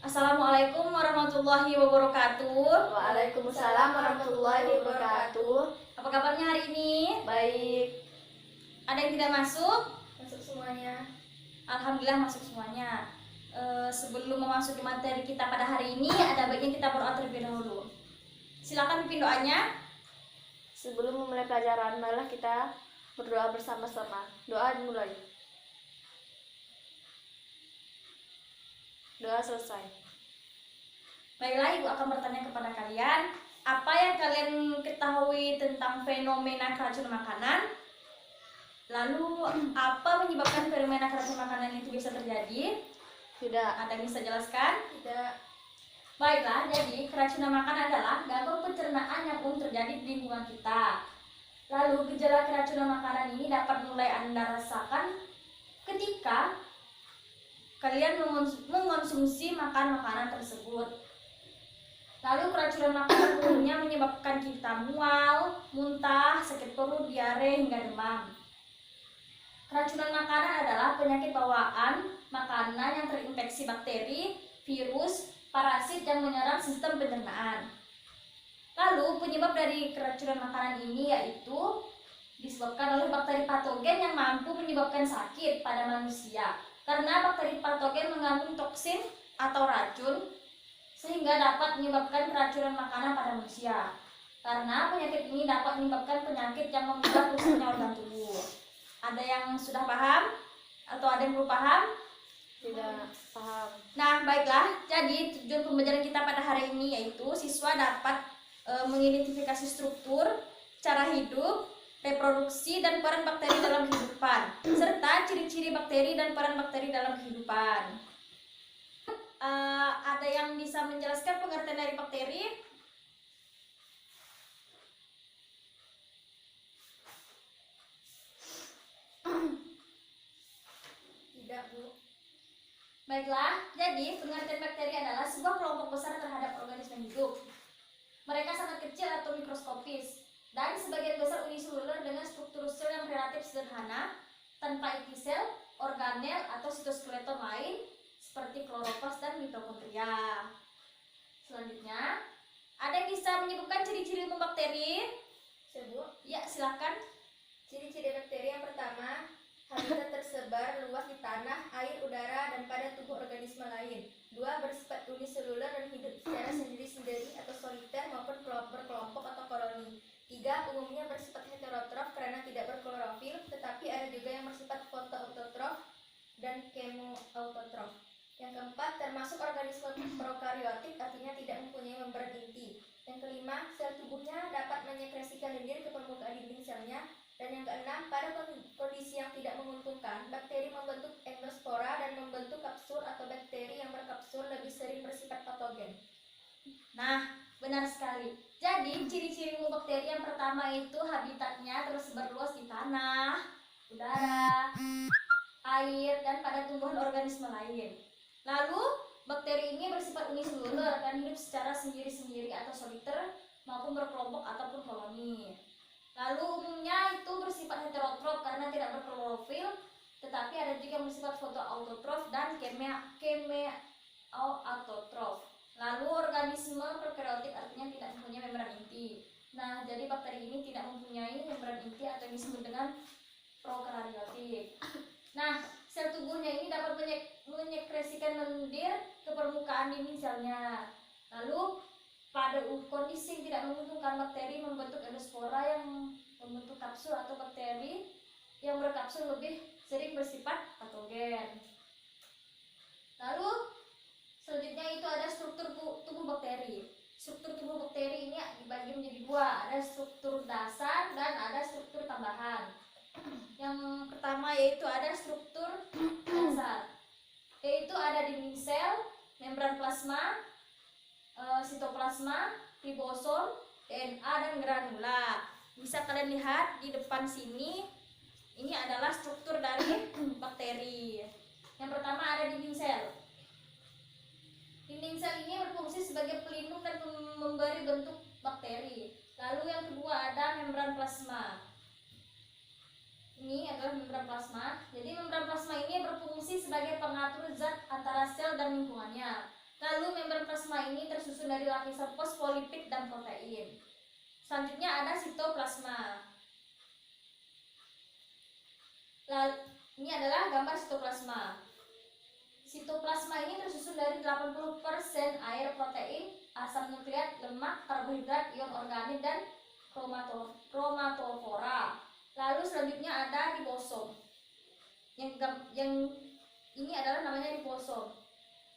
Assalamualaikum warahmatullahi wabarakatuh. Waalaikumsalam warahmatullahi wabarakatuh. Apa kabarnya hari ini? Baik. Ada yang tidak masuk? Masuk semuanya. Alhamdulillah masuk semuanya. Sebelum memasuki materi kita pada hari ini, ada baiknya kita berdoa terlebih dahulu. Silakan pimpin doanya. Sebelum memulai pelajaran, marilah kita berdoa bersama-sama. Doa dimulai. Doa selesai. Baiklah, Ibu akan bertanya kepada kalian, apa yang kalian ketahui tentang fenomena keracunan makanan? Lalu, apa menyebabkan fenomena keracunan makanan itu bisa terjadi? Tidak. Ada yang bisa jelaskan? Tidak. Baiklah, jadi keracunan makanan adalah gangguan pencernaan yang umum terjadi di lingkungan kita. Lalu, gejala keracunan makanan ini dapat mulai Anda rasakan ketika kalian mengonsumsi makanan tersebut. Lalu keracunan makanan umumnya menyebabkan kita mual, muntah, sakit perut, diare, hingga demam. Keracunan makanan adalah penyakit bawaan makanan yang terinfeksi bakteri, virus, parasit yang menyerang sistem pencernaan. Lalu penyebab dari keracunan makanan ini yaitu disebabkan oleh bakteri patogen yang mampu menyebabkan sakit pada manusia. Karena bakteri patogen mengandung toksin atau racun sehingga dapat menyebabkan keracunan makanan pada manusia. Karena penyakit ini dapat menyebabkan penyakit yang membuat rusaknya organ tubuh. Ada yang sudah paham atau ada yang belum paham? Tidak paham. Nah, baiklah. Jadi tujuan pembelajaran kita pada hari ini yaitu siswa dapat mengidentifikasi struktur, cara hidup, reproduksi, dan peran bakteri dalam kehidupan, serta ciri-ciri bakteri dan peran bakteri dalam kehidupan. Ada yang bisa menjelaskan pengertian dari bakteri? Tidak, Bu. Baiklah, jadi pengertian bakteri adalah sebuah kelompok besar terhadap organisme hidup. Mereka sangat kecil atau mikroskopis, dan sebagian besar uniseluler dengan struktur sel yang relatif sederhana, tanpa inti sel, organel, atau sitoskeleton lain, seperti kloroplas dan mitokondria. Selanjutnya, ada yang bisa menyebutkan ciri-ciri umum bakteri? Bu. Ya, silakan. Ciri-ciri bakteri yang pertama, habitat tersebar luas di tanah, air, udara, dan pada tubuh organisme lain. 2. Bersifat uniseluler dan hidup secara sendiri-sendiri atau soliter maupun berkelompok atau koloni. 3. Umumnya bersifat heterotrof karena tidak berklorofil, tetapi ada juga yang bersifat fotoautotrof dan kemoautotrof. Yang keempat, termasuk organisme prokaryotik, artinya tidak mempunyai membran inti. Yang kelima, sel tubuhnya dapat menyekresikan lendir ke permukaan dinding selnya. Dan yang keenam, pada kondisi yang tidak menguntungkan, bakteri membentuk endospora dan membentuk kapsul atau bakteri yang berkapsul lebih sering bersifat patogen. Nah, benar sekali. Jadi, ciri-ciri umum bakteri yang pertama itu habitatnya tersebar luas di tanah, udara, air, dan pada tumbuhan organisme lain. Lalu, bakteri ini bersifat uniseluler dan hidup secara sendiri-sendiri atau soliter maupun berkelompok ataupun koloni. Lalu umumnya itu bersifat heterotrof karena tidak berklorofil, tetapi ada juga yang bersifat fotoautotrof dan kemoautotrof. Lalu organisme prokaryotik artinya tidak mempunyai membran inti. Nah, jadi bakteri ini tidak mempunyai membran inti atau yang disebut dengan prokaryotik. Nah, sel tubuhnya ini dapat menyekresikan lendir ke permukaan dinding selnya. Lalu pada kondisi yang tidak menguntungkan, bakteri membentuk endospora yang membentuk kapsul atau bakteri yang berkapsul lebih sering bersifat patogen. Lalu selanjutnya itu ada struktur tubuh bakteri. Struktur tubuh bakteri ini dibagi menjadi dua, ada struktur dasar dan ada struktur tambahan. Yang pertama yaitu ada struktur dasar, yaitu ada dinding sel, membran plasma, sitoplasma, ribosom, DNA, dan granula. Bisa kalian lihat di depan sini, ini adalah struktur dari bakteri. Yang pertama ada dinding sel. Dinding sel ini berfungsi sebagai pelindung dan memberi bentuk bakteri. Lalu yang kedua ada membran plasma. Ini adalah membran plasma. Jadi membran plasma ini berfungsi sebagai pengatur zat antara sel dan lingkungannya. Lalu membran plasma ini tersusun dari lapisan fosfolipid dan protein. Selanjutnya ada sitoplasma. Lalu, ini adalah gambar sitoplasma. Sitoplasma ini tersusun dari 80% air, protein, asam nukleat, lemak, karbohidrat, ion organik, dan kromatofora. Lalu selanjutnya ada ribosom. Yang ini adalah namanya ribosom.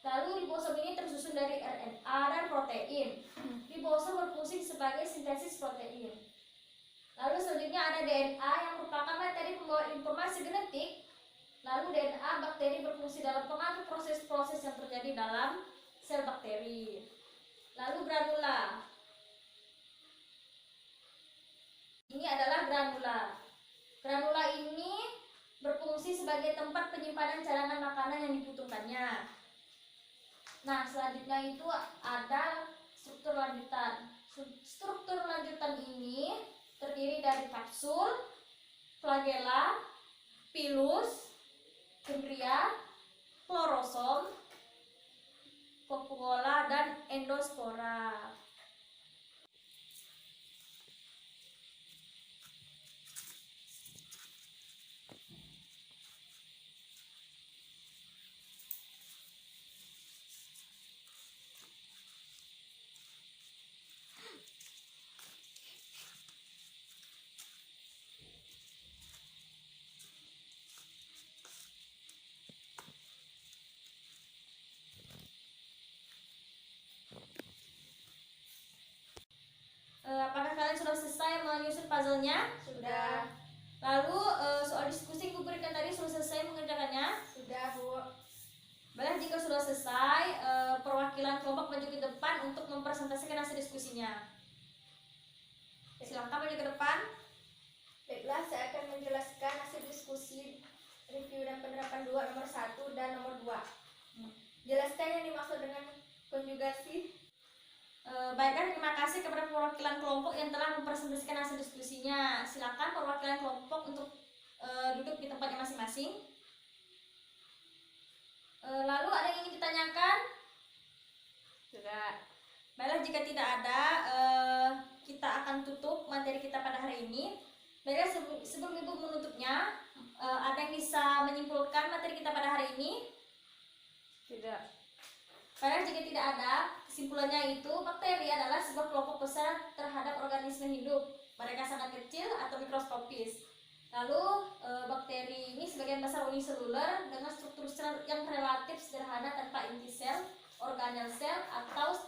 Lalu ribosom ini tersusun dari RNA dan protein. Ribosom berfungsi sebagai sintesis protein. Lalu selanjutnya ada DNA yang merupakan materi pembawa informasi genetik. Lalu DNA bakteri berfungsi dalam pengatur proses-proses yang terjadi dalam sel bakteri. Lalu granula. Ini adalah granula. Granula ini berfungsi sebagai tempat penyimpanan cadangan makanan yang dibutuhkannya. Nah, selanjutnya itu ada struktur lanjutan. Struktur lanjutan ini terdiri dari kapsul, flagela, pilus, embria, klorosom, vakuola, dan endospora. Apakah kalian sudah selesai menyusun puzzle-nya? Sudah. Lalu soal diskusi yang kuberikan tadi sudah selesai mengerjakannya? Sudah, Bu. Baiklah, jika sudah selesai, perwakilan kelompok maju ke depan untuk mempresentasikan hasil diskusinya. Silakan maju ke depan. Baiklah, saya akan menjelaskan hasil diskusi review dan penerapan 2 nomor 1 dan nomor 2. Jelaskan yang dimaksud dengan konjugasi. Baiklah, terima kasih kepada perwakilan kelompok yang telah mempresentasikan hasil diskusinya. Silakan perwakilan kelompok untuk duduk di tempatnya masing-masing. Lalu ada yang ingin ditanyakan? Sudah. Baiklah, jika tidak ada, kita akan tutup materi kita pada hari ini. Baiklah, sebelum Ibu menutupnya, ada yang bisa menyimpulkan materi kita pada hari ini? Tidak. Baiklah, jika tidak ada, kesimpulannya itu bakteri adalah sebuah kelompok besar terhadap organisme hidup. Mereka sangat kecil atau mikroskopis. Lalu bakteri ini sebagian besar uniseluler dengan struktur sel yang relatif sederhana tanpa inti sel, organel sel, atau